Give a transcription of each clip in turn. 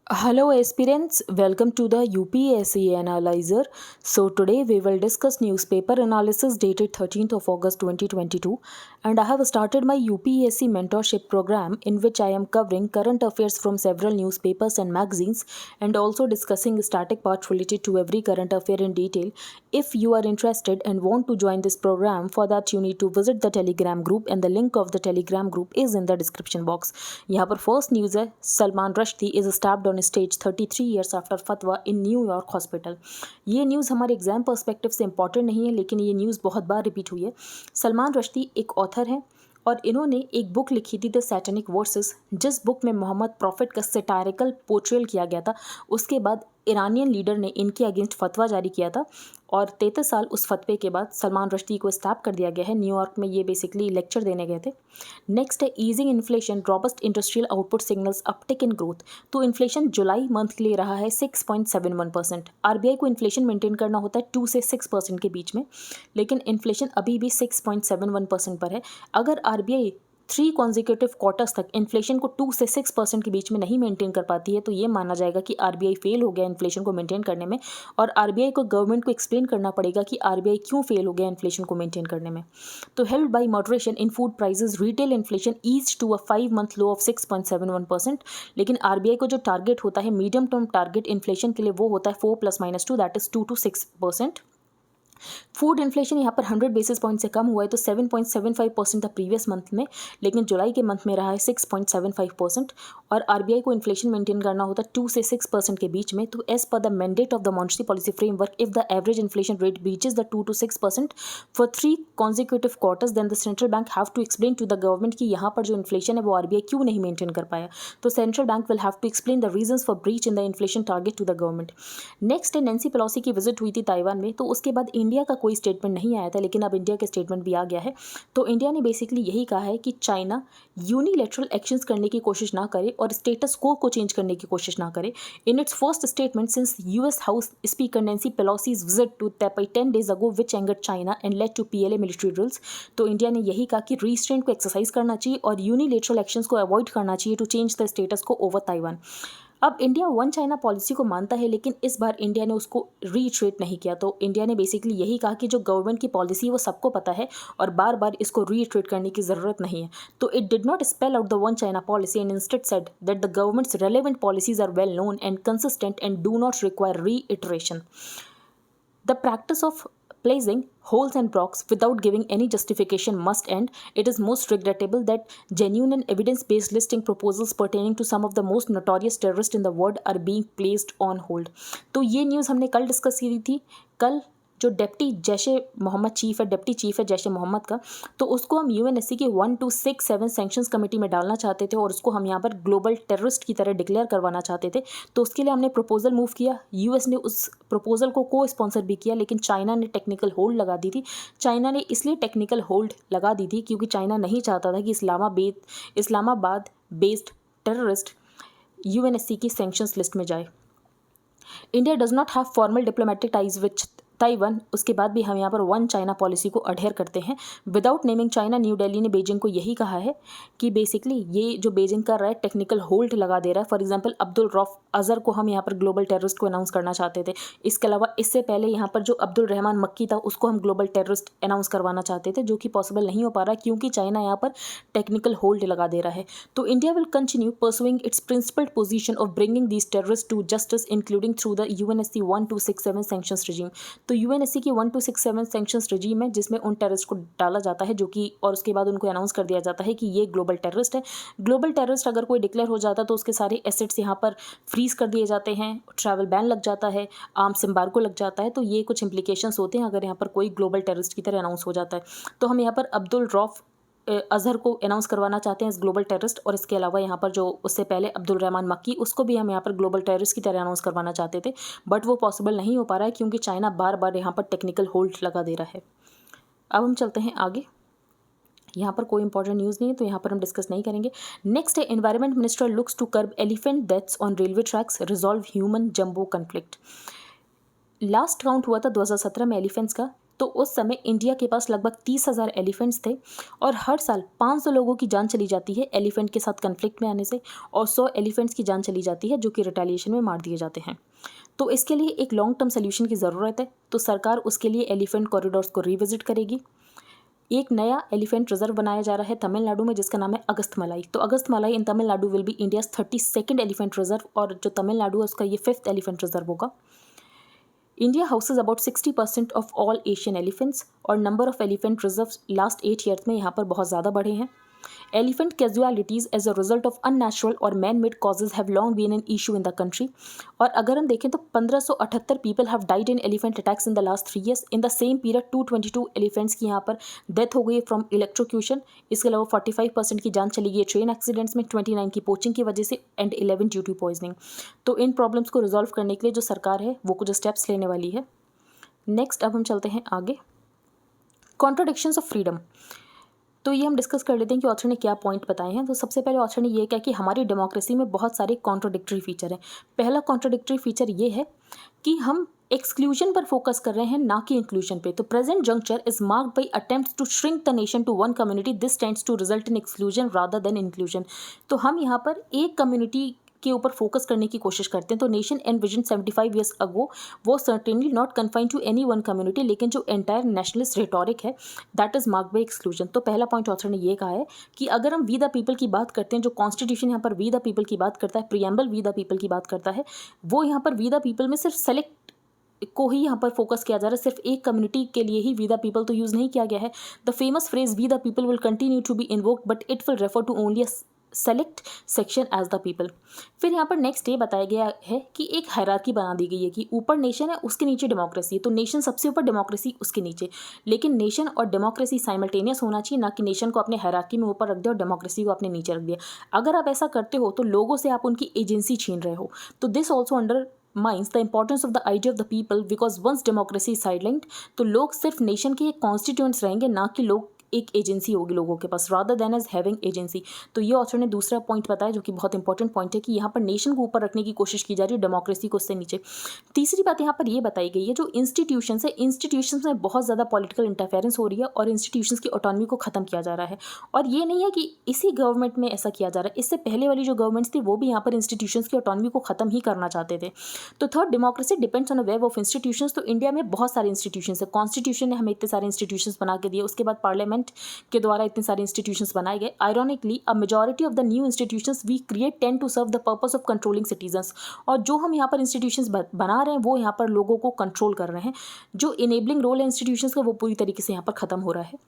Hello aspirants, welcome to the UPSC Analyzer. So today we will discuss newspaper analysis dated 13th of August 2022, and I have started my UPSC mentorship program in which I am covering current affairs from several newspapers and magazines and also discussing static parts related to every current affair in detail. If you are interested and want to join this program, for that you need to visit the Telegram group and the link of the Telegram group is in the description box. यहाँ पर first news है, Salman Rushdie is stabbed on stage 33 years after फतवा in New York hospital. ये news हमारे exam perspective से important नहीं है, लेकिन ये न्यूज़ बहुत बार रिपीट हुई है। सलमान रश्दी एक ऑथर हैं और इन्होंने एक बुक लिखी थी द सैटेनिक वर्सेस, जिस बुक में मोहम्मद प्रॉफिट का सेटारिकल पोर्ट्रेल किया गया था। उसके बाद ईरानियन लीडर ने इनके अगेंस्ट फतवा जारी किया था और 33 साल उस फतवे के बाद सलमान रश्दी को स्टैप कर दिया गया है। न्यूयॉर्क में ये बेसिकली लेक्चर देने गए थे। नेक्स्ट है easing inflation, robust industrial output signals uptick in growth. तो इन्फ्लेशन जुलाई मंथ के लिए रहा है 6.71%। आरबीआई को इन्फ्लेशन मेंटेन करना होता है 2 से 6% के बीच में, लेकिन इन्फ्लेशन अभी भी 6.71% पर है। अगर आरबीआई 3 कॉन्जिक्यूटिव क्वार्टर्स तक इन्फ्लेशन को 2 से 6% के बीच में नहीं मेंटेन कर पाती है तो ये माना जाएगा कि आरबीआई फेल हो गया इन्फ्लेशन को मेंटेन करने में, और आरबीआई को गवर्नमेंट को एक्सप्लेन करना पड़ेगा कि आरबीआई क्यों फेल हो गया इन्फ्लेशन को मेंटेन करने में। तो held by moderation in food prices, retail inflation eases to a 5-month low of 6.71%। लेकिन आरबीआई को जो टारगेट होता है, मीडियम टर्म टारगेट इन्फ्लेशन के लिए, वो होता है 4 + -2 that is 2 to 6%। Food inflation यहाँ पर 100 बेसिस पॉइंट से कम हुआ है, तो 7.75% था प्रीवियस मंथ में, लेकिन जुलाई के मंथ में रहा है 6.75%। और आरबीआई को इन्फ्लेशन मेंटेन करना होता है 2 से 6% के बीच में। तो as per the mandate of the monetary policy framework, if the average inflation rate breaches the 2 to 6% for 3 consecutive quarters, then the central bank have to explain to the government कि यहाँ पर जो इन्फ्लेशन है वो RBI क्यों नहीं maintain कर पाया। तो central bank will have to explain the reasons for breach in the inflation target to the government. Next है नैन्सी पेलोसी की विजिट हुई थी ताइवान में, तो उसके बाद इंडिया का कोई स्टेटमेंट नहीं आया था, लेकिन अब इंडिया के स्टेटमेंट भी आ गया है। तो इंडिया ने बेसिकली यही कहा है कि चाइना यूनिलैटरल एक्शंस करने की कोशिश ना करे और स्टेटस को चेंज करने की कोशिश ना करे। In its first statement since US house speaker Nancy Pelosi's visit to Taipei 10 days ago which angered China and led to PLA military drills. तो इंडिया ने यही कहा कि रीस्ट्रेंट को एक्सरसाइज करना चाहिए और यूनिलैटरल एक्शंस को अवॉइड करना चाहिए टू चेंज द स्टेटस को ओवर ताइवान। अब इंडिया वन चाइना पॉलिसी को मानता है, लेकिन इस बार इंडिया ने उसको रीट्रेट नहीं किया। तो इंडिया ने बेसिकली यही कहा कि जो गवर्नमेंट की पॉलिसी है वो सबको पता है और बार बार इसको रीट्रेट करने की ज़रूरत नहीं है। तो it did not spell out the one China policy and instead said that the government's relevant policies are well known and consistent and do not require reiteration. The practice of placing holes and blocks without giving any justification must end. It is most regrettable that genuine and evidence-based listing proposals pertaining to some of the most notorious terrorists in the world are being placed on hold. तो ये news हमने कल discuss की थी। कल जो deputy chief है जैश ए मोहम्मद का, तो उसको हम यूएनएससी की 1 to 6-7 सैंक्शंस कमेटी में डालना चाहते थे और उसको हम यहाँ पर ग्लोबल टेररिस्ट की तरह डिक्लेयर करवाना चाहते थे। तो उसके लिए हमने प्रपोजल मूव किया। यूएस ने उस प्रपोजल को स्पॉन्सर भी किया, लेकिन चाइना ने टेक्निकल होल्ड लगा दी थी। चाइना ने इसलिए टेक्निकल होल्ड लगा दी थी क्योंकि चाइना नहीं चाहता था कि इस्लामाबाद बेस्ड टेररिस्ट यूएनएससी की सैंक्शंस लिस्ट में जाए। India does not have formal diplomatic ties which Taiwan. उसके बाद भी हम यहाँ पर वन चाइना पॉलिसी को अडेयर करते हैं without naming China. New Delhi ने बीजिंग को यही कहा है कि बेसिकली ये जो बीजिंग कर रहा है टेक्निकल होल्ड लगा दे रहा है। फॉर एग्जांपल अब्दुल रऊफ अजहर को हम यहाँ पर ग्लोबल टेररिस्ट को अनाउंस करना चाहते थे। इसके अलावा इससे पहले यहाँ पर जो अब्दुल रहमान मक्की था उसको हम ग्लोबल टेररिस्ट अनाउंस करवाना चाहते थे, जो कि पॉसिबल नहीं हो पा रहा क्योंकि चाइना यहाँ पर टेक्निकल होल्ड लगा दे रहा है। तो India will continue pursuing its principled position of bringing these terrorist to justice including through the UNSC 1 to 6-7 sanctions regime. तो यूएनएससी की 1 to 6-7 सैंक्शंस रिजीम है जिसमें उन टेररिस्ट को डाला जाता है जो कि, और उसके बाद उनको अनाउंस कर दिया जाता है कि ये ग्लोबल टेररिस्ट है। ग्लोबल टेररिस्ट अगर कोई डिक्लेयर हो जाता है तो उसके सारे एसेट्स यहाँ पर फ्रीज कर दिए जाते हैं, ट्रैवल बैन लग जाता है, आर्म्स एम्बार्गो लग जाता है। तो ये कुछ इंप्लीकेशंस होते हैं अगर यहाँ पर कोई ग्लोबल टेररिस्ट की तरह अनाउंस हो जाता है। तो हम यहाँ पर अब्दुल रऊफ अजहर को अनाउंस करवाना चाहते हैं इस ग्लोबल टेररिस्ट, और इसके अलावा यहाँ पर जो उससे पहले अब्दुल रहमान मक्की उसको भी हम यहाँ पर ग्लोबल टेररिस्ट की तरह अनाउंस करवाना चाहते थे, बट वो पॉसिबल नहीं हो पा रहा है क्योंकि चाइना बार बार यहाँ पर टेक्निकल होल्ड लगा दे रहा है। अब हम चलते हैं आगे। यहाँ पर कोई इंपॉर्टेंट न्यूज़ नहीं है तो यहाँ पर हम डिस्कस नहीं करेंगे। नेक्स्ट है environment minister looks to curb elephant deaths on railway tracks, resolve human jumbo conflict. Last count हुआ था 2017 में एलिफेंट्स का, तो उस समय इंडिया के पास लगभग 30,000 एलिफेंट्स थे और हर साल 500 लोगों की जान चली जाती है एलिफेंट के साथ कन्फ्लिक्ट में आने से, और 100 एलिफेंट्स की जान चली जाती है जो कि रिटेलिएशन में मार दिए जाते हैं। तो इसके लिए एक लॉन्ग टर्म सोल्यूशन की ज़रूरत है, तो सरकार उसके लिए एलिफेंट कॉरिडोर्स को रिविजिट करेगी। एक नया एलिफेंट रिजर्व बनाया जा रहा है तमिलनाडु में जिसका नाम है अगस्थमलाई। तो अगस्थमलाई इन Tamil Nadu will be India's 32nd elephant reserve, और जो तमिलनाडु है उसका ये 5th एलिफेंट रिजर्व होगा। India houses about 60% of all Asian elephants, और number of elephant reserve last 8 years में यहाँ पर बहुत ज़्यादा बढ़े हैं। Elephant casualties as a result of unnatural और man made causes have long been an issue in the country. और अगर हम देखें तो 1578 people have died in elephant attacks in the last 3 years. In the same period 222 elephants की यहाँ पर death हो गई फ्रॉम इलेक्ट्रोक्यूशन। इसके अलावा 45% की जान चली गई ट्रेन एक्सीडेंट्स में, 29 की पोचिंग की वजह से, एंड 11 ड्यू टू पॉइजनिंग। तो इन प्रॉब्लम्स को रिजॉल्व करने के लिए जो सरकार है वो कुछ स्टेप्स लेने वाली है। नेक्स्ट अब हम चलते हैं आगे, कॉन्ट्राडिक्शंस ऑफ फ्रीडम। तो ये हम डिस्कस कर लेते हैं कि ऑथर ने क्या पॉइंट बताए हैं। तो सबसे पहले ऑथर ने ये कहा कि हमारी डेमोक्रेसी में बहुत सारे कॉन्ट्राडिक्टरी फीचर हैं। पहला कॉन्ट्राडिक्टरी फीचर ये है कि हम एक्सक्लूजन पर फोकस कर रहे हैं ना कि इंक्लूजन पे। तो present juncture is marked by attempts to shrink the nation to one community, this tends to result in exclusion rather than inclusion. तो हम यहाँ पर एक कम्युनिटी के ऊपर फोकस करने की कोशिश करते हैं। तो नेशन एनविजन 75 ईयर्स अगो वो certainly not confined to any one community, लेकिन जो एंटायर नेशनलिस्ट रेटोरिक है that is marked by exclusion. तो पहला पॉइंट ऑथर ने ये कहा है कि अगर हम वी द पीपल की बात करते हैं, जो कॉन्स्टिट्यूशन यहाँ पर वी द पीपल की बात करता है, प्रियम्बल वी द पीपल की बात करता है, वो यहाँ पर वी द पीपल में सिर्फ सेलेक्ट को ही यहाँ पर फोकस किया जा रहा है, सिर्फ एक कम्युनिटी के लिए ही वी द पीपल तो यूज़ नहीं किया गया है। The famous phrase we the people will continue to be invoked but it will refer to only select section as the people. फिर यहाँ पर नेक्स्ट ये बताया गया है कि एक हायरार्की बना दी गई है कि ऊपर नेशन है, उसके नीचे डेमोक्रेसी है। तो नेशन सबसे ऊपर, डेमोक्रेसी उसके नीचे, लेकिन नेशन और डेमोक्रेसी साइमल्टेनियस होना चाहिए, ना कि नेशन को अपने हायरार्की में ऊपर रख दिया और डेमोक्रेसी को अपने नीचे रख दिया। अगर आप ऐसा करते हो तो लोगों से आप उनकी एजेंसी छीन रहे हो। तो this also undermines the importance of the idea of the people, because once democracy sidelined तो लोग सिर्फ नेशन के कॉन्स्टिट्यूएंट्स रहेंगे, ना कि लोग एक एजेंसी होगी लोगों के पास, rather than as having agency. तो ये ऑथर ने दूसरा पॉइंट बताया जो कि बहुत इंपॉर्टेंट पॉइंट है कि यहाँ पर नेशन को ऊपर रखने की कोशिश की जा रही है, डेमोक्रेसी को उससे नीचे। तीसरी बात यहाँ पर ये बताई गई है, जो इंस्टीट्यूशंस है, इंस्टीट्यूशंस में बहुत ज़्यादा पॉलिटिकल इंटरफेरेंस हो रही है और इंस्टीट्यूशंस की ऑटोनॉमी को खत्म किया जा रहा है। और ये नहीं है कि इसी गवर्नमेंट में ऐसा किया जा रहा है, इससे पहले वाली जो गवर्नमेंट्स थी वो भी यहाँ पर इंस्टीट्यूशंस की ऑटोनॉमी को खत्म ही करना चाहते थे। तो third, democracy depends on a web of institutions. तो इंडिया में बहुत सारे इंस्टीट्यूशंस है, कॉन्स्टिट्यूशन ने हमें इतने सारे इंस्टीट्यूशंस बना के दिए, उसके बाद पार्लियामेंट के द्वारा इतने सारे इंस्टीट्यूशंस बनाए गए। Ironically a majority of the new institutions we create tend to serve the purpose of controlling citizens. और जो हम यहाँ पर इंस्टीट्यूशंस बना रहे हैं वो यहाँ पर लोगों को कंट्रोल कर रहे हैं। जो इनेबलिंग रोल है इंस्टीट्यूशंस का वो पूरी तरीके से यहाँ पर खत्म हो रहा है।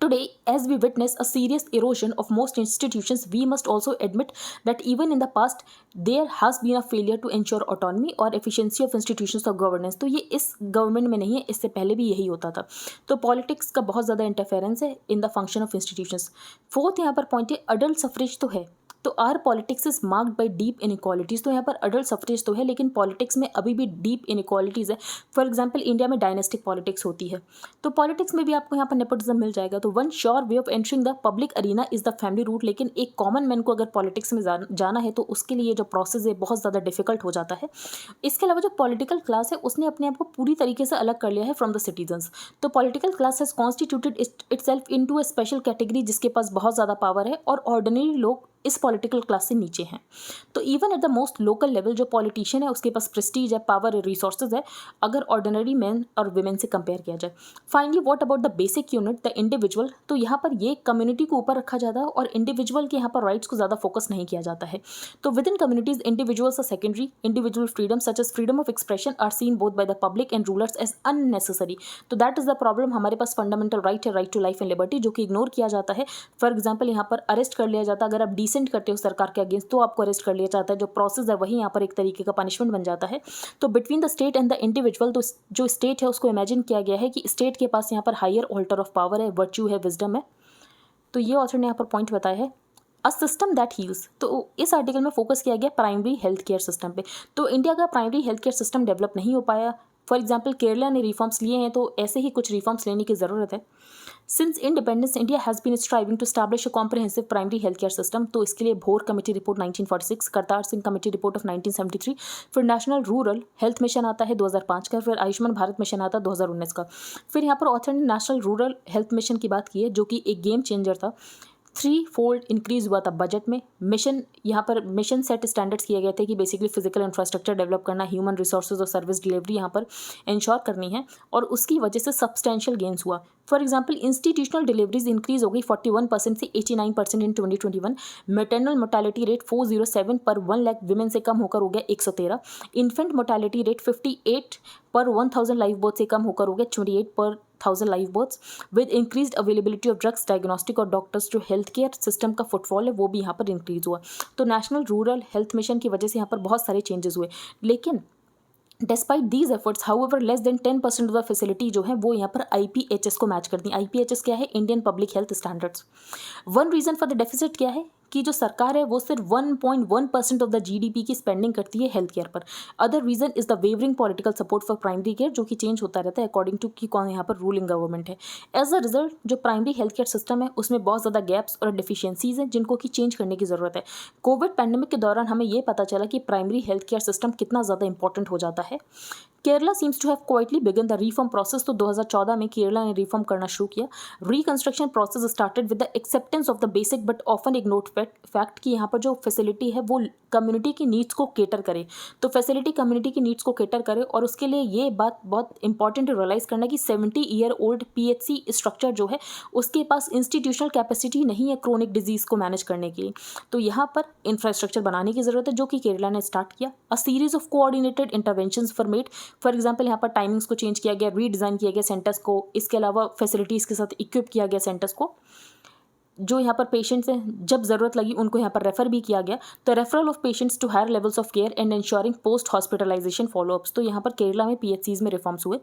Today, as we witness a serious erosion of most institutions, we must also admit that even in the past, there has been a failure to ensure autonomy और efficiency of institutions of governance। तो ये इस government में नहीं है, इससे पहले भी यही होता था। तो पॉलिटिक्स का बहुत ज़्यादा इंटरफेरेंस है in the function of institutions. Fourth यहाँ पर पॉइंट है, अडल्ट सफरेज तो है, तो our politics is marked by deep inequalities. तो यहाँ पर अडल्ट सफरेज तो है, लेकिन पॉलिटिक्स में अभी भी डीप इनइक्वालिटीज़ है। फॉर एग्जाम्पल इंडिया में डायनेस्टिक पॉलिटिक्स होती है, तो पॉलिटिक्स में भी आपको यहाँ पर नेपोटिज्म मिल जाएगा। तो one sure way of entering the public arena is the family route. लेकिन एक कॉमन मैन को अगर पॉलिटिक्स में जाना है तो उसके लिए जो प्रोसेस है बहुत ज़्यादा डिफिकल्ट हो जाता है। इसके अलावा जो पॉलिटिकल क्लास है उसने अपने आप को पूरी तरीके से अलग कर लिया है फ्रॉम द सिटीजन्स। तो political class has constituted itself into a special category जिसके पास बहुत ज़्यादा पावर है, और ऑर्डिनरी लोग इस पॉलिटिकल क्लास से नीचे हैं। तो even at the most local level जो पॉलिटिशियन है उसके पास प्रेस्टीज है, पावर है, रिसोर्सेज है, अगर ऑर्डिनरी मैन और वुमेन से कंपेयर किया जाए। Finally what about the basic unit, the individual. तो यहाँ पर ये कम्युनिटी को ऊपर रखा जाता है और इंडिविजुअल के यहाँ पर राइट्स को ज़्यादा फोकस नहीं किया जाता है। तो within communities individuals are secondary, individual freedom such as freedom of expression are seen both by the public and rulers as unnecessary. तो दैट इज द प्रॉब्लम, हमारे पास फंडामेंटल राइट है, right to life and liberty, जो कि ignore किया जाता है। For example यहाँ पर अरेस्ट कर लिया जाता है, अगर आप डिसेंट करते हो सरकार के अगेंस्ट तो आपको अरेस्ट कर लिया जाता है। जो प्रोसेस है वही यहाँ पर एक तरीके का पनिशमेंट बन जाता है। तो between the state and the individual, तो जो स्टेट है उसको इमेजिन किया गया है कि स्टेट के पास यहाँ पर हायर ऑल्टर ऑफ पावर है, वर्च्यू है, विजडम है। तो ये ऑथर ने यहाँ पर पॉइंट बताया है। अ सिस्टम दैट हील्स, तो इस आर्टिकल में फोकस किया गया प्राइमरी हेल्थ केयर सिस्टम पे। तो इंडिया का primary health care system develop नहीं हो पाया फॉर एग्जाम्पल केरला ने रिफॉर्म्स लिए हैं तो ऐसे ही कुछ रिफॉर्म्स लेने की ज़रूरत है। Since independence India has been striving to establish a comprehensive primary health care system, तो इसके लिए Bhore committee report 1946, Kartar Singh committee report of 1973, फिर नेशनल रूरल हेल्थ मिशन आता है 2005 का, फिर आयुष्मान भारत मिशन आता है 2019 का। फिर यहाँ पर ऑथर ने नेशनल रूरल हेल्थ मिशन की बात की है जो कि एक गेम चेंजर था। 3 फोल्ड इंक्रीज हुआ था बजट में। मिशन, यहाँ पर मिशन सेट स्टैंडर्ड्स किए गए थे कि बेसिकली फिजिकल इंफ्रास्ट्रक्चर डेवलप करना, ह्यूमन रिसोर्सेज और सर्विस डिलीवरी यहाँ पर इंश्योर करनी है, और उसकी वजह से सब्सटेंशियल गेन्स हुआ। For example institutional deliveries increase हो गई 41% से 89% इन 2021। मेटरनल मोर्टेलिटी रेट 407 पर 1 लाख विमेन से कम होकर हो गया 113। इन्फेंट मोर्टेलिटी रेट 58 पर 1000 लाइव बर्थ से कम होकर हो गया 28 पर 1000 live births. With increased availability of drugs, diagnostic और डॉक्टर्स, जो हेल्थ केयर सिस्टम का फुटफॉल है वो भी यहाँ पर इंक्रीज हुआ। तो नेशनल रूरल हेल्थ मिशन की वजह से यहाँ पर बहुत सारे चेंजेस हुए। लेकिन despite these efforts, however less than 10% of the facility जो है वो यहाँ पर IPHS को मैच करती है। IPHS क्या है? Indian public health standards. One reason for the deficit क्या है कि जो सरकार है वो सिर्फ 1.1% ऑफ द GDP की स्पेंडिंग करती है हेल्थ केयर पर। Other reason is the wavering political support for primary care, जो कि चेंज होता रहता है अकॉर्डिंग टू कि कौन यहाँ पर रूलिंग गवर्नमेंट है। एज अ रिजल्ट जो प्राइमरी हेल्थ केयर सिस्टम है उसमें बहुत ज़्यादा गैप्स और डिफिशियंसीज हैं जिनको कि चेंज करने की ज़रूरत है। कोविड पैंडेमिक के दौरान हमें ये पता चला कि प्राइमरी हेल्थ केयर सिस्टम कितना ज़्यादा इंपॉर्टेंट हो जाता है। Kerala seems to have quietly begun the reform process, तो 2014 में केरला ने रिफॉर्म करना शुरू किया। Reconstruction process started with the acceptance of the basic but often ignored fact कि यहाँ पर जो फैसिलिटी है वो कम्युनिटी की नीड्स को केटर करे। तो फैसिलिटी कम्युनिटी की नीड्स को केटर करे, और उसके लिए ये बात बहुत इंपॉर्टेंट रियलाइज़ करना कि 70 ईयर ओल्ड PHC स्ट्रक्चर जो है उसके पास इंस्टीट्यूशनल कैपेसिटी नहीं है क्रोनिक डिजीज़ को मैनेज करने के लिए। तो यहाँ पर इंफ्रास्ट्रक्चर बनाने की ज़रूरत है जो कि केरला ने स्टार्ट किया। A series of coordinated interventions for made. For example यहाँ पर टाइमिंग्स को चेंज किया गया, रीडिज़ाइन किया गया सेंटर्स को, इसके अलावा फैसिलिटीज़ के साथ इक्विप किया गया सेंटर्स को। जो यहाँ पर पेशेंट्स हैं जब ज़रूरत लगी उनको यहाँ पर रेफ़र भी किया गया। तो referral of patients to higher levels of care and ensuring post hospitalization followups, तो यहाँ पर केरला में PHCs में रिफॉर्म्स हुए।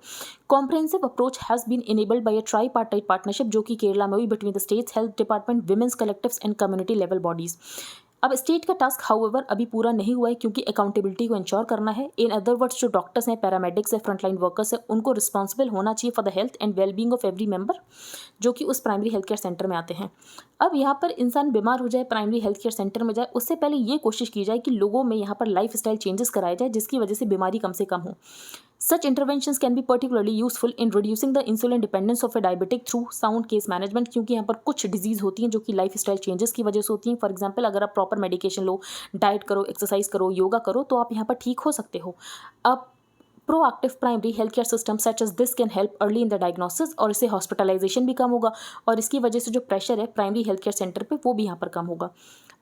Comprehensive approach has been enabled by a tripartite partnership, जो कि केरला में हुई between the state's, health department, women's collectives and community level bodies. अब स्टेट का टास्क हाउएवर अभी पूरा नहीं हुआ है क्योंकि अकाउंटेबिलिटी को इंश्योर करना है। इन अदर वर्ड्स जो डॉक्टर्स हैं, पैरामेडिक्स है, फ्रंटलाइन वर्कर्स है, उनको रिस्पॉन्सिबल होना चाहिए for the health and wellbeing of every member जो कि उस प्राइमरी हेल्थ केयर सेंटर में आते हैं। अब यहाँ पर इंसान बीमार हो जाए, प्राइमरी हेल्थ केयर सेंटर में जाए, उससे पहले ये कोशिश की जाए कि लोगों में यहाँ पर लाइफ स्टाइल चेंजेस कराए जाए जिसकी वजह से बीमारी कम से कम हो। Such interventions can be particularly useful in reducing the insulin dependence of a diabetic through sound case management, क्योंकि यहाँ पर कुछ डिजीज़ होती हैं जो कि लाइफ स्टाइल चेंजेस की वजह से होती हैं। फॉर एग्जांपल अगर आप प्रॉपर मेडिकेशन लो, डाइट करो, एक्सरसाइज करो, योगा करो, तो आप यहाँ पर ठीक हो सकते हो। अब proactive primary health care system such as this can help early in the diagnosis, और इससे हॉस्पिटलाइजेशन भी कम होगा और इसकी वजह से जो प्रेशर है प्राइमरी हेल्थ केयर सेंटर पे वो भी यहाँ पर कम होगा।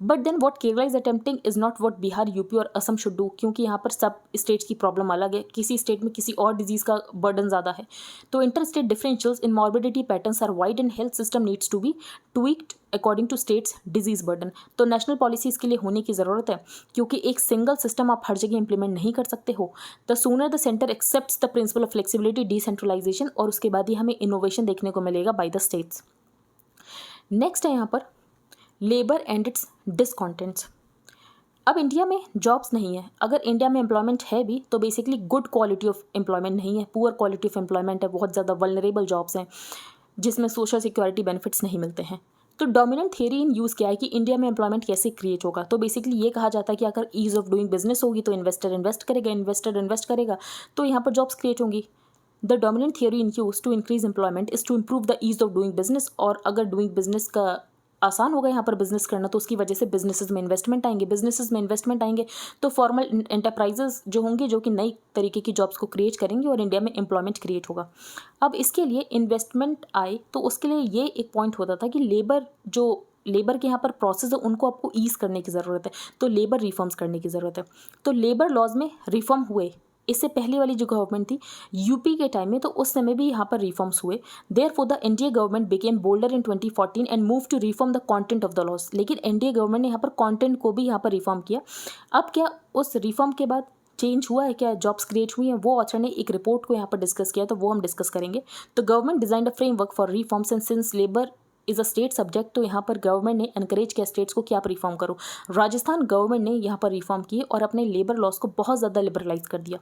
But then what Kerala is attempting is not what Bihar, UP और असम शुड डू, क्योंकि यहाँ पर सब स्टेट्स की प्रॉब्लम अलग है। किसी स्टेट में किसी और डिजीज़ का बर्डन ज़्यादा है। तो inter state differentials in morbidity patterns are wide and health system needs to be tweaked according to states disease burden. तो नेशनल पॉलिसी इसके लिए होने की ज़रूरत है क्योंकि एक सिंगल सिस्टम आप हर जगह इंप्लीमेंट नहीं कर सकते हो। The sooner the centre accepts the principle of flexibility, decentralization, और उसके बाद ही हमें इनोवेशन देखने को मिलेगा बाय द स्टेट्स। नेक्स्ट है यहाँ पर लेबर एंड इट्स डिसकॉन्टेंट्स। अब इंडिया में जॉब्स नहीं है। अगर इंडिया में एम्प्लॉयमेंट है भी तो basically good quality of employment नहीं है, पुअर क्वालिटी ऑफ एम्प्लॉयमेंट है, बहुत ज़्यादा वल्नरेबल जॉब्स हैं जिसमें सोशल सिक्योरिटी बेनिफिट्स नहीं मिलते हैं। तो डोमिनेंट थियरी इन यूज़ क्या है कि इंडिया में एम्प्लॉयमेंट कैसे क्रिएट होगा। तो बेसिकली ये कहा जाता है कि अगर ईज़ ऑफ डूइंग बिजनेस होगी तो इन्वेस्टर इन्वेस्ट करेगा, इन्वेस्टर इन्वेस्ट करेगा तो यहाँ पर जॉब्स क्रिएट होंगी। The dominant theory in use to increase employment is to improve the ease of doing business, और अगर डूइंग बिजनेस का आसान होगा यहाँ पर बिजनेस करना तो उसकी वजह से बिजनेसेस में इन्वेस्टमेंट आएंगे, तो फॉर्मल एंटरप्राइजेस जो होंगे जो कि नई तरीके की जॉब्स को क्रिएट करेंगे और इंडिया में एम्प्लॉयमेंट क्रिएट होगा। अब इसके लिए इन्वेस्टमेंट आए तो उसके लिए ये एक पॉइंट होता था कि लेबर के यहाँ पर प्रोसेस है उनको आपको ईज करने की ज़रूरत है, तो लेबर रिफॉर्म्स करने की ज़रूरत है। तो लेबर लॉज में रिफॉर्म हुए। इससे पहले वाली जो गवर्नमेंट थी यूपी के टाइम में, तो उस समय भी यहाँ पर रिफॉर्म्स हुए। Therefore the NDA government became bolder in 2014 and move to reform the content of the laws. लेकिन एनडीए गवर्नमेंट ने यहाँ पर कंटेंट को भी यहाँ पर रिफॉर्म किया। अब क्या उस रिफॉर्म के बाद चेंज हुआ है, क्या जॉब्स क्रिएट हुई हैं, वो ऑथर ने एक रिपोर्ट को यहाँ पर डिस्कस किया, तो वो हम डिस्कस करेंगे। तो government designed a framework for reforms and since labour is a state subject, तो यहाँ पर गवर्नमेंट ने एनकरेज किया स्टेट्स को कि आप रिफॉर्म करो। राजस्थान गवर्नमेंट ने यहाँ पर रिफॉर्म किए और अपने लेबर लॉज को बहुत ज़्यादा लिबरलाइज कर दिया।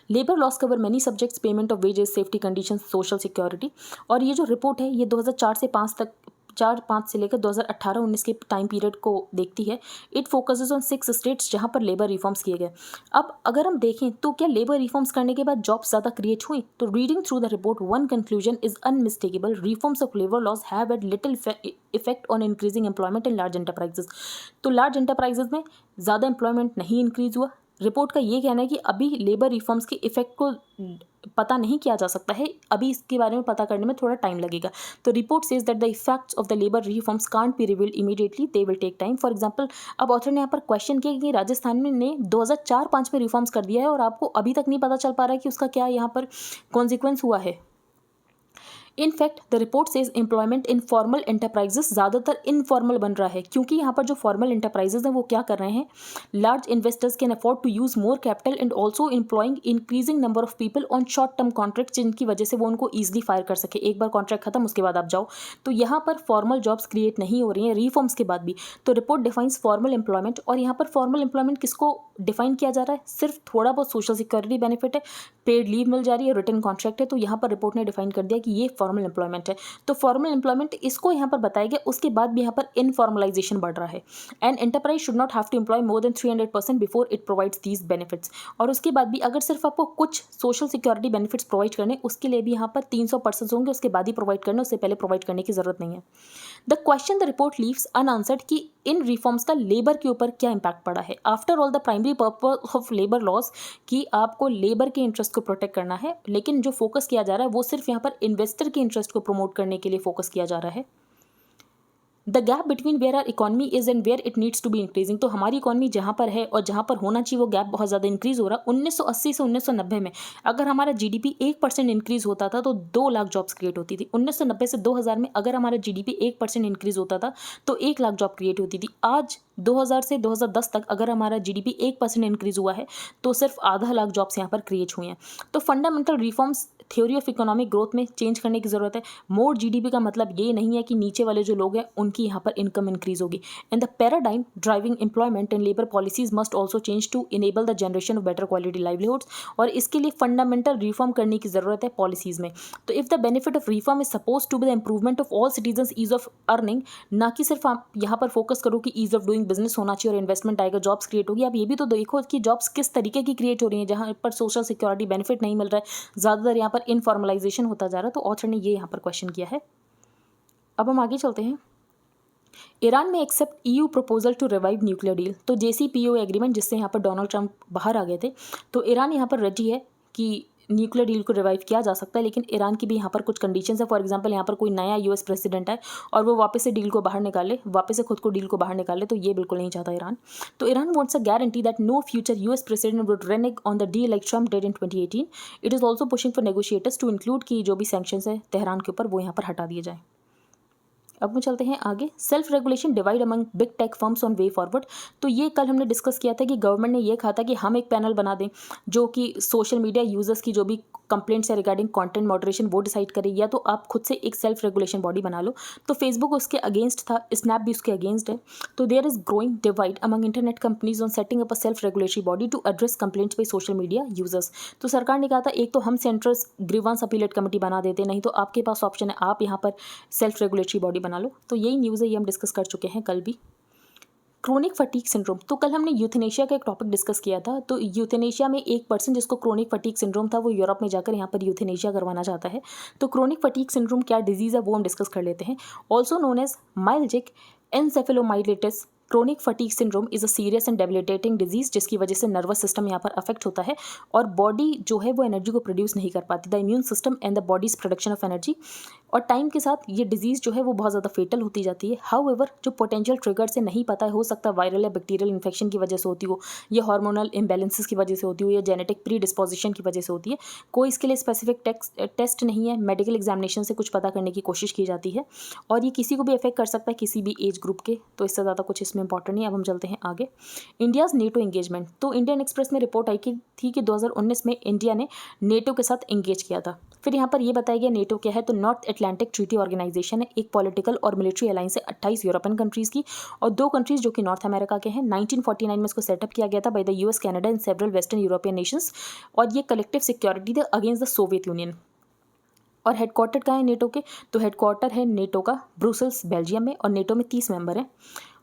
Labour laws cover many subjects, payment of wages, safety condition, social security. और ये जो रिपोर्ट है ये 2004 से 5 तक 4-5 से लेकर 2018-19 के टाइम पीरियड को देखती है। इट फोकसेस ऑन 6 स्टेट्स जहाँ पर लेबर रिफॉर्म्स किए गए। अब अगर हम देखें तो क्या लेबर रिफॉर्म्स करने के बाद जॉब्स ज़्यादा क्रिएट हुई? तो reading through the report one conclusion is unmistakable, reforms of labour laws have had little effect on increasing employment in large enterprises. तो लार्ज एंटरप्राइजेस में ज़्यादा एम्प्लॉयमेंट नहीं इंक्रीज हुआ। रिपोर्ट का ये कहना है कि अभी लेबर रिफॉर्म्स के इफेक्ट को पता नहीं किया जा सकता है, अभी इसके बारे में पता करने में थोड़ा टाइम लगेगा। तो report says that the effects of the labour reforms can't be revealed immediately, they will take time. For example, अब ऑथर ने यहाँ पर क्वेश्चन किया कि राजस्थान में ने 2004-5 में रिफॉर्म्स कर दिया है और आपको अभी तक नहीं पता चल पा रहा है कि उसका क्या यहाँ पर कॉन्सिक्वेंस हुआ है। In fact the report says employment in formal enterprises ज़्यादातर इनफॉर्मल बन रहा है, क्योंकि यहाँ पर जो फॉर्मल एंटरप्राइजेस हैं वो क्या कर रहे हैं, large investors can afford to use more capital and also employing increasing number of people on short term contract, जिनकी वजह से वो उनको ईजिली फायर कर सके। एक बार कॉन्ट्रैक्ट खत्म उसके बाद आप जाओ। तो यहाँ पर फॉर्मल जॉब्स क्रिएट नहीं हो रही हैं रिफॉर्म्स के बाद भी। तो रिपोर्ट डिफाइंस फॉर्मल एम्प्लॉयमेंट, और यहाँ पर फॉर्मल एम्प्लॉयमेंट किसको डिफाइन किया जा रहा है? सिर्फ थोड़ा बहुत सोशल सिक्योरिटी बेनिफिट है, पेड लीव मिल जा रही है, रिटर्न कॉन्ट्रैक्ट है, तो यहाँ पर रिपोर्ट ने डिफाइन कर दिया कि ये फॉर्मल एम्प्लॉयमेंट है। तो फॉर्मल एम्प्लॉयमेंट इसको यहाँ पर बताया गया। उसके बाद भी यहाँ पर इनफॉर्मलाइजेशन बढ़ रहा है। And enterprise should not have to employ more than 300% before it provides these benefits. और उसके बाद भी अगर सिर्फ आपको कुछ सोशल सिक्योरिटी बेनिफिट्स प्रोवाइड करने, उसके लिए भी यहाँ पर 300% होंगे, उसके बाद ही प्रोवाइड करने, उससे पहले प्रोवाइड करने की जरूरत नहीं है। The question the report leaves unanswered कि इन रिफॉर्म्स का लेबर के ऊपर क्या इंपैक्ट पड़ा है। After all the primary purpose of labour laws कि आपको लेबर के इंटरेस्ट को प्रोटेक्ट करना है, लेकिन जो फोकस किया जा रहा है वो सिर्फ यहाँ पर इन्वेस्टर के इंटरेस्ट को प्रमोट करने के लिए फोकस किया जा रहा है। The gap between where our economy is and where it needs to be increasing. तो हमारी इकॉनमी जहाँ पर है और जहाँ पर होना चाहिए वो गैप बहुत ज़्यादा इंक्रीज हो रहा है। 1980 से 1990 में अगर हमारा जीडीपी 1% इंक्रीज होता था तो 2 लाख जॉब्स क्रिएट होती थी। 1990 से 2000 में अगर हमारा जीडीपी 1% इंक्रीज होता था तो 1 लाख जॉब क्रिएट होती थी। आज 2000 से 2010 तक अगर हमारा जीडीपी 1% इंक्रीज हुआ है तो सिर्फ आधा लाख जॉब्स यहाँ पर क्रिएट हुए हैं। तो fundamental reforms theory of economic growth में चेंज करने की जरूरत है। मोर जीडीपी का मतलब ये नहीं है कि नीचे वाले जो लोग हैं उनकी यहाँ पर इनकम इंक्रीज होगी। And the paradigm driving employment and labour policies must also change to enable the generation of better quality livelihoods. और इसके लिए फंडामेंटल रिफॉर्म करने की जरूरत है पॉलिसीज में। तो if the benefit of reform is suppose to be the improvement of all citizens ease of earning, ना कि सिर्फ आप यहाँ पर फोकस करो कि ईज ऑफ डूइंग बिजनेस होना चाहिए और इन्वेस्टमेंट आएगा, जॉब्स क्रिएट होगी। आप ये भी तो देखो कि जॉब्स किस तरीके की क्रिएट हो रही है, जहाँ पर सोशल सिक्योरिटी बेनिफिट नहीं मिल रहा है, ज़्यादातर यहाँ पर इनफॉर्मलाइजेशन होता जा रहा है। तो ऑथर ने ये यहाँ पर क्वेश्चन किया है। अब हम आगे चलते हैं। ईरान में accept EU proposal to revive nuclear deal. तो JCPOA एग्रीमेंट जिससे यहाँ पर डोनाल्ड ट्रंप बाहर आ गए थे, तो ईरान यहाँ पर रेडी है कि न्यूक्लियर डील को रिवाइव किया जा सकता है, लेकिन ईरान की भी यहाँ पर कुछ कंडीशंस है। फॉर एग्जांपल, यहाँ पर कोई नया US प्रेसिडेंट है और वो वापस से डील को बाहर निकाले, वापस से खुद को डील को बाहर निकाले, तो ये बिल्कुल नहीं चाहता ईरान। तो Iran wants a guarantee that no future US president would renege on the deal like Trump did in 2018। It is also pushing for negotiators to include कि जो भी सैंक्शंस है तेहरान के ऊपर वो यहाँ पर हटा दिए जाए। अब हम चलते हैं आगे। Self regulation divide among big tech firms on way forward. तो ये कल हमने डिस्कस किया था कि गवर्नमेंट ने ये कहा था कि हम एक पैनल बना दें जो कि सोशल मीडिया यूजर्स की जो भी कंप्लेंट्स है रिगार्डिंग कंटेंट मॉडरेशन वो डिसाइड करे, या तो आप खुद से एक सेल्फ रेगुलेशन बॉडी बना लो। तो फेसबुक उसके अगेंस्ट था, स्नैप भी उसके अगेंस्ट है। तो there is growing divide among internet companies on setting up a self regulatory body to address complaints by social media users. तो सरकार ने कहा था एक तो हम सेंट्रल ग्रीवांस अपीलेट कमेटी बना देते, नहीं तो आपके पास ऑप्शन है आप यहाँ पर सेल्फ रेगुलेटरी बॉडी बना लो। तो यही न्यूज़ है, ये हम डिस्कस कर चुके हैं कल भी। क्रोनिक फटीक सिंड्रोम, तो कल हमने यूथेनेशिया का एक टॉपिक डिस्कस किया था। तो यूथेनेशिया में एक पर्सन जिसको क्रोनिक फटीक सिंड्रोम था वो यूरोप में जाकर यहाँ पर यूथेनेशिया करवाना चाहता है। तो क्रोनिक फटीक सिंड्रोम क्या डिजीज़ है वो हम डिस्कस कर लेते हैं। Also known as myalgic encephalomyelitis, chronic fatigue syndrome is a serious and debilitating disease जिसकी वजह से नर्वस सिस्टम यहाँ पर अफेक्ट होता है और बॉडी जो है वो एनर्जी को प्रोड्यूस नहीं कर पाती, the immune system and the bodies production of energy. और टाइम के साथ ये डिजीज़ जो है वो बहुत ज़्यादा फेटल होती जाती है। हाउएवर जो पोटेंशियल ट्रिगर से नहीं पता है, हो सकता है वायरल या बैक्टीरियल इन्फेक्शन की वजह से होती हो, या हार्मोनल इम्बैलेंसेस की वजह से होती हो, या जेनेटिक प्री डिस्पोजिशन की वजह से होती है। कोई इसके लिए स्पेसिफिक टेस्ट नहीं है, मेडिकल एग्जामिनेशन से कुछ पता करने की कोशिश की जाती है और ये किसी को भी अफेक्ट कर सकता है, किसी भी एज ग्रुप के। तो इससे ज़्यादा कुछ इसमें इंपॉर्टेंट नहीं। अब हम चलते हैं आगे। इंडियाज़ नेटो एंगेजमेंट, तो इंडियन एक्सप्रेस में रिपोर्ट आई थी कि 2019 में इंडिया ने नेटो के साथ एंगेज किया था। फिर यहाँ पर ये बताया गया नेटो क्या है, तो नॉर्थ अटलांटिक ट्रीटी ऑर्गेनाइजेशन है, एक पॉलिटिकल और मिलिट्री अलायंस है 28 यूरोपियन कंट्रीज़ की और 2 कंट्रीज़ जो कि नॉर्थ अमेरिका के हैं। 1949 में इसको सेटअप किया गया था by the US, Canada and several western European Nations और ये collective security the against the Soviet union. और हेडक्वार्टर कहाँ है नेटो के, तो हेडक्वार्टर है नेटो का ब्रुसेल्स बेल्जियम में और नेटो में 30 मेंबर हैं।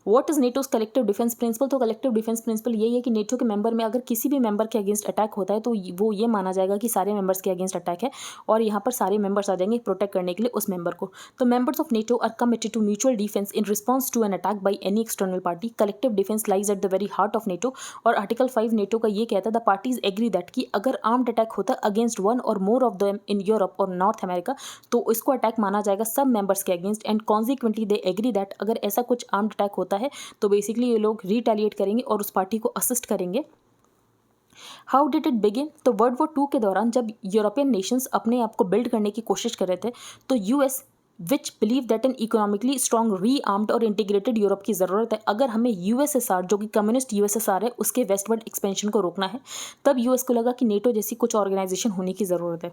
What is NATO's collective defence principle, तो कलेक्टिव डिफेंस प्रिंसिपल यही है कि नेटो के मेंबर में अगर किसी भी मेंबर के अगेंस्ट अटैक होता है तो वो ये माना जाएगा कि सारे मेंबर्स के अगेंस्ट अटैक है और यहाँ पर सारे मेंबर्स आ जाएंगे प्रोटेक्ट करने के लिए उस मेंबर को। तो members of NATO are committed to mutual defence in response to an attack by any external party. Collective defence lies at the very heart of NATO और आर्टिकल 5 नेटो का ये कहता है द पार्टीज एग्री दैट कि अगर armed attack होता है against one और more of them in Europe और नॉर्थ अमेरिका तो इसको अटैक माना जाएगा सब मेंबर्स के against and consequently they agree that अगर ऐसा कुछ आर्म्ड अटैक होता है तो बेसिकली ये लोग रिटेलिएट करेंगे और उस पार्टी को असिस्ट करेंगे। हाउ डिड इट बिगिन, तो वर्ल्ड वॉर 2 के दौरान जब यूरोपियन नेशंस अपने आप को बिल्ड करने की कोशिश कर रहे थे तो US which believe that N economically strong री आर्म्ड और इंटीग्रेटेड यूरोप की ज़रूरत है। अगर हमें यूएसएसआर जो कि कम्युनिस्ट यूएसएसआर है उसके वेस्टवर्ड एक्सपेंशन को रोकना है तब यूएस को लगा कि नेटो जैसी कुछ ऑर्गेनाइजेशन होने की ज़रूरत है।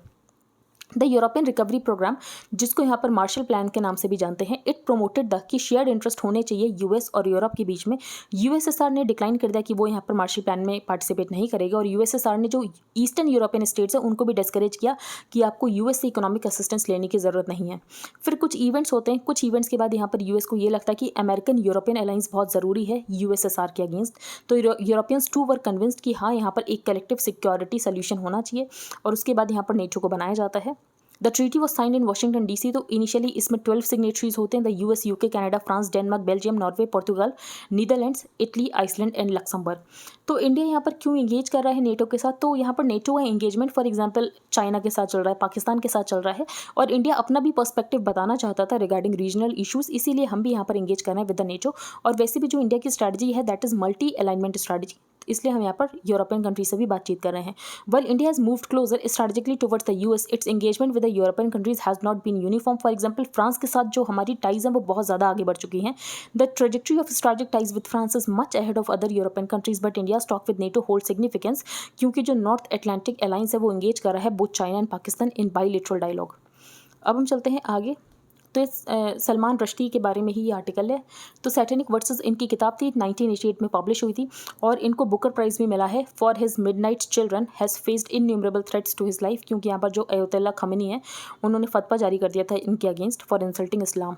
द यूरोपियन रिकवरी प्रोग्राम जिसको यहाँ पर मार्शल प्लान के नाम से भी जानते हैं, इट प्रोमोटेड द कि शेयर्ड इंटरेस्ट होने चाहिए यूएस और यूरोप के बीच में। यूएसएसआर ने डिक्लाइन कर दिया कि वो यहाँ पर मार्शल प्लान में पार्टिसिपेट नहीं करेगा और यूएसएसआर ने जो ईस्टर्न यूरोपियन स्टेट्स हैं उनको भी डिस्करेज किया कि आपको यूएस से इकोनॉमिक असिस्टेंस लेने की ज़रूरत नहीं है। फिर कुछ इवेंट्स होते हैं, कुछ इवेंट्स के बाद यहाँ पर यूएस को ये लगता है कि अमेरिकन यूरोपियन अलायंस बहुत ज़रूरी है यूएसएसआर के अगेंस्ट। तो यूरोपियंस टू वर कन्विंस्ड कि हाँ यहाँ पर एक कलेक्टिव सिक्योरिटी सोल्यूशन होना चाहिए और उसके बाद यहाँ पर नेटो को बनाया जाता है। The treaty was signed in Washington DC. तो इनिशियली इसमें 12 सिग्नेटरीज होते हैं, the US, UK, Canada, France, Denmark, Belgium, Norway, Portugal, Netherlands, Italy, Iceland and Luxembourg. तो इंडिया यहाँ पर क्यों इंगेज कर रहा है नेटो के साथ, तो यहाँ पर नेटो का एंगेजमेंट फॉर एग्जांपल चाइना के साथ चल रहा है, पाकिस्तान के साथ चल रहा है और इंडिया अपना भी पर्सपेक्टिव बताना चाहता था रिगार्डिंग रीजनल इशूज़, इसीलिए हम भी यहाँ पर इंगेज कर रहे हैं विद द नेटो। और वैसे भी जो इंडिया की स्ट्रैटेजी है that is multi alignment strategy, इसलिए हम यहाँ पर यूरोपियन कंट्री से भी बातचीत कर रहे हैं। Well India has moved closer strategically towards the US, its engagement with the European countries has not been uniform. For example France के साथ जो हमारी टाइज हैं वो बहुत ज़्यादा आगे बढ़ चुकी हैं। The trajectory of strategic ties with France is much ahead of other European countries but India stock with NATO hold significance, क्योंकि जो नॉर्थ अटलांटिक अलायंस है वो इंगेज कर रहा है both China and Pakistan in bilateral dialogue. अब हम चलते हैं आगे, तो इस सलमान रश्दी के बारे में ही ये आर्टिकल है। तो सैटेनिक वर्सेस इनकी किताब थी, 1988 में पब्लिश हुई थी और इनको बुकर प्राइज़ भी मिला है for his Midnight Children has faced innumerable threats to his life, क्योंकि यहाँ पर जो अयतुल्ला खमेनी है उन्होंने फतवा जारी कर दिया था इनके अगेंस्ट फॉर इंसल्टिंग इस्लाम।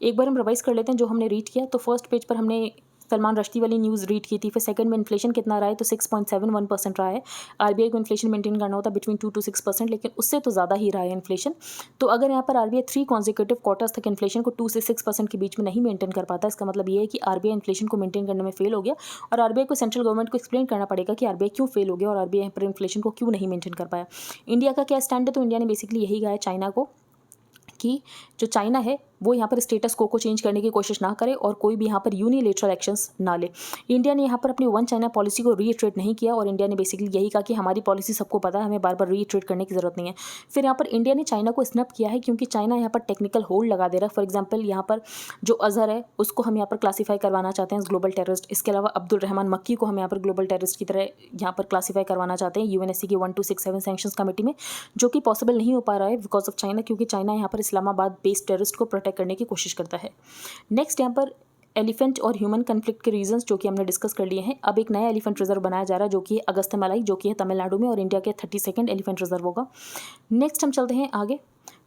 एक बार हम रिवाइज कर लेते हैं जो हमने रीड किया। तो फर्स्ट पेज पर हमने सलमान रश्दी वाली न्यूज़ रीड की थी। फिर सेकंड में इन्फ्लेशन कितना रहा है, तो 6.71% रहा है। आरबीआई को इन्फ्लेशन मेंटेन करना होता है बिटवीन 2 to 6%, लेकिन उससे तो ज़्यादा ही रहा है इन्फ्लेशन। तो अगर यहाँ पर आरबीआई 3 कॉन्जिक्यूटिव क्वार्टर्स तक इन्फ्लेशन को 2 से 6% के बीच में नहीं मेंटेन कर पाता, इसका मतलब ये है कि आरबीआई इन्फ्लेशन को मेंटेन करने में फेल हो गया और आरबीआई को सेंट्रल गवर्नमेंट को एक्सप्लेन करना पड़ेगा कि आरबीआई क्यों फेल हो गया और आरबीआई यहाँ पर इन्फ्लेशन को क्यों नहीं मेंटेन कर पाया। इंडिया का क्या स्टैंड है, तो इंडिया ने बेसिकली यही कहा है चाइना को कि जो चाइना है वो यहाँ पर स्टेटस को चेंज करने की कोशिश ना करे और कोई भी यहाँ पर यूनिलेटरल एक्शंस ना ले। इंडिया ने यहाँ पर अपनी वन चाइना पॉलिसी को रीइटरेट नहीं किया और इंडिया ने बेसिकली यही कहा कि हमारी पॉलिसी सबको पता है, हमें बार बार रीइटरेट करने की ज़रूरत नहीं है। फिर यहाँ पर इंडिया ने चाइना को स्नैप किया है क्योंकि चाइना यहाँ पर टेक्निकल होल्ड लगा दे रहा है। फॉर एग्जाम्पल यहाँ पर जो अजहर है उसको हम यहाँ पर क्लासीफाई करवाना चाहते हैं ग्लोबल टेररिस्ट। इसके अलावा अब्दुल रहमान मक्की को हम यहाँ पर ग्लोबल टेररिस्ट की तरह यहाँ पर क्लासीफाई करवाना चाहते हैं यूएनएससी की 1267 सैंक्शंस कमेटी में, जो कि पॉसिबल नहीं हो पा रहा है बिकॉज ऑफ चाइना, क्योंकि चाइना यहाँ पर इस्लामाबाद बेस्ड टेररिस्ट को प्रोटेक्ट करने की कोशिश करता है। नेक्स्ट यहाँ पर एलिफेंट और ह्यूमन कन्फ्लिक्ट के रीजंस जो कि हमने डिस्कस कर लिए हैं। अब एक नया एलिफेंट रिजर्व बनाया जा रहा है जो कि अगस्त्यमलाई, जो कि है तमिलनाडु में और इंडिया के 32nd एलिफेंट रिजर्व होगा। नेक्स्ट हम चलते हैं आगे।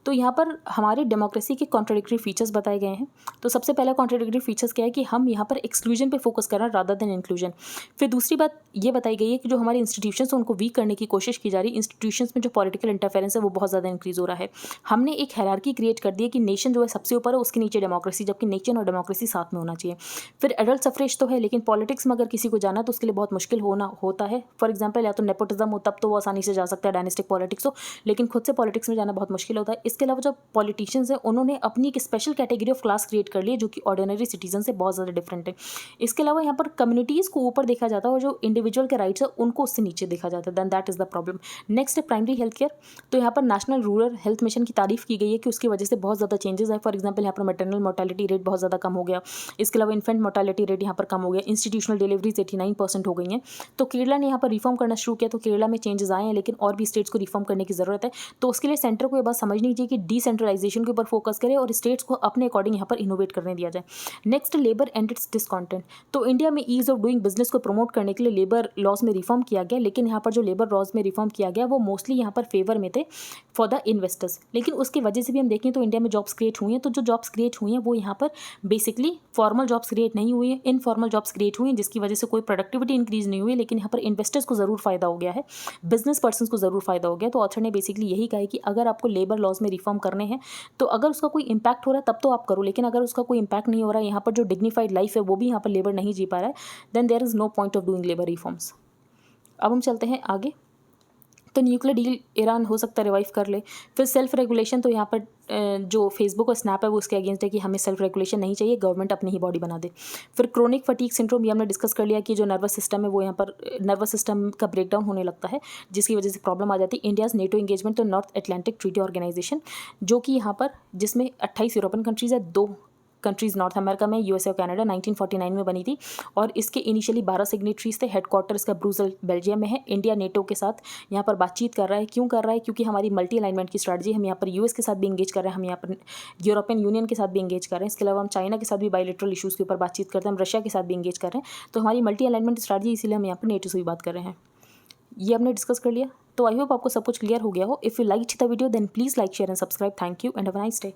तो यहाँ पर हमारी डेमोक्रेसी के कॉन्ट्राडिक्टरी फीचर्स बताए गए हैं। तो सबसे पहला कॉन्ट्राडिक्टरी फीचर्स क्या है कि हम यहाँ पर एक्सक्लूजन पे फोकस कर रहे हैं रादर देन इंक्लूजन। फिर दूसरी बात ये बताई गई है कि जो हमारे इंस्टीट्यूशंस हैं उनको वीक करने की कोशिश की जा रही है। इंस्टीट्यूशंस में जो पॉलिटिकल इंटरफेरेंस है वो बहुत ज़्यादा इंक्रीज हो रहा है। हमने एक हायरार्की क्रिएट कर दी है कि नेशन जो है सबसे ऊपर है, उसके नीचे डेमोक्रेसी, जबकि नेशन और डेमोक्रेसी साथ में होना चाहिए। फिर एडल्ट सफरेज तो है, लेकिन पॉलिटिक्स में अगर किसी को जाना तो उसके लिए बहुत मुश्किल होता है। फॉर एग्जाम्पल या तो नेपोटिज्म हो तब तो वो आसानी से जा सकता है, डायनेस्टिक पॉलिटिक्स हो, लेकिन खुद से पॉलिटिक्स में जाना बहुत मुश्किल होता है। इसके अलावा जो पॉलिटिशियंस हैं उन्होंने अपनी एक special category of class create कर ली है जो कि ऑर्डिनरी सिटीजन से बहुत ज़्यादा डिफरेंट है। इसके अलावा यहाँ पर कम्युनिटीज़ को ऊपर देखा जाता है और जो इंडिविजुअल के राइट्स है उनको उससे नीचे देखा जाता है, than that is the problem. Next है प्राइमरी हेल्थ केयर। तो यहाँ पर नेशनल रूरल हेल्थ मिशन की तारीफ की गई है कि उसकी वजह से बहुत ज़्यादा चेंजेस है। फॉर एग्जाम्पल यहाँ पर मैटरनल मोर्टेलिटी रेट बहुत ज़्यादा कम हो गया, इसके अलावा इन्फेंट मोर्टेलिटी रेट यहाँ पर कम हो गया, इंस्टीट्यूशनल डिलीवरीज 89% हो गई हैं। तो केरला ने यहाँ पर रिफॉर्म करना शुरू किया, तो केरला में चेंजेस आए हैं, लेकिन और भी स्टेट्स को रिफॉर्म करने की ज़रूरत है। तो उसके लिए सेंटर को ये बात समझनी चाहिए कि डिसेंट्रलाइजेशन के ऊपर फोकस करे और स्टेट्स को अपने अकॉर्डिंग यहाँ पर इनोवेट करने दिया जाए। Next, labour and its discontent. तो इंडिया में ईज ऑफ डूइंग बिजनेस को प्रमोट करने के लिए लेबर लॉज में रिफॉर्म किया गया, लेकिन यहाँ पर जो लेबर लॉज में रिफॉर्म किया गया वो मोस्टली यहाँ पर फेवर में थे फॉर द इन्वेस्टर्स। लेकिन उसकी वजह से भी हम देखें तो इंडिया में जॉब्स क्रिएट हुई हैं। तो जो जॉब्स क्रिएट हुई हैं वो यहाँ पर बेसिकली फॉर्मल जॉब्स क्रिएट नहीं हुई हैं, इनफॉर्मल जॉब्स क्रिएट हुई हैं, जिसकी वजह से कोई प्रोडक्टिविटी इंक्रीज नहीं हुई, लेकिन यहाँ पर इन्वेस्टर्स को ज़रूर फायदा हो गया है, बिजनेस पर्सन को ज़रूर फायदा हो गया। तो ऑथर ने बेसिकली यही कहा है कि अगर आपको लेबर लॉज में रिफॉर्म करने हैं तो अगर उसका कोई इंपैक्ट हो रहा है तब तो आप करो, लेकिन अगर उसका कोई इंपैक्ट नहीं हो रहा है, यहाँ पर जो डिग्निफाइड लाइफ है वो भी यहाँ पर लेबर नहीं जी पा रहा है, then there is no point of doing labour reforms. अब हम चलते हैं आगे। तो न्यूक्लियर डील ईरान हो सकता है रिवाइव कर ले। फिर सेल्फ रेगुलेशन, तो यहाँ पर जो फेसबुक और स्नैप है वो उसके अगेंस्ट है कि हमें सेल्फ रेगुलेशन नहीं चाहिए, गवर्नमेंट अपनी ही बॉडी बना दे। फिर क्रोनिक फटीग सिंड्रोम, ये हमने डिस्कस कर लिया कि जो नर्वस सिस्टम है वो यहाँ पर नर्वस सिस्टम का ब्रेकडाउन होने लगता है, जिसकी वजह से प्रॉब्लम आ जाती है। इंडियाज़ नेटो इंगेजमेंट, तो नॉर्थ अटलांटिक ट्रीटी ऑर्गेनाइजेशन, जो कि यहाँ पर जिसमें 28 यूरोपियन कंट्रीज़ है, 2 कंट्रीज़ नॉर्थ अमेरिका में, यूएसए और कनाडा, 1949 में बनी थी। और इसके इनिशियली 12 सिग्नेटरीज थे। हेडक्वार्टर इसका ब्रुसेल बेल्जियम में है। इंडिया नेटो के साथ यहाँ पर बातचीत कर रहा है। क्यों कर रहा है? क्योंकि हमारी मल्टी अलाइनमेंट की स्ट्रैटेजी, हम यहाँ पर यूएस के साथ भी इंगेज कर रहे हैं, हम यहाँ पर यूरोपियन यूनियन के साथ भी इंगेज कर रहे हैं, इसके अलावा हम चाइना के साथ भी बायलैटरल इशूज़ के ऊपर बातचीत करते हैं, हम रशिया के साथ भी इंगेज कर रहे हैं। तो हमारी मल्टी अलाइनमेंट स्ट्रैटेजी, इसीलिए हम यहाँ पर नेटो से भी बात कर रहे हैं। ये हमने डिस्कस कर लिया। तो आई होप आपको सब कुछ क्लियर हो गया हो। If you like the video then please like, share and subscribe. Thank you and have a nice day.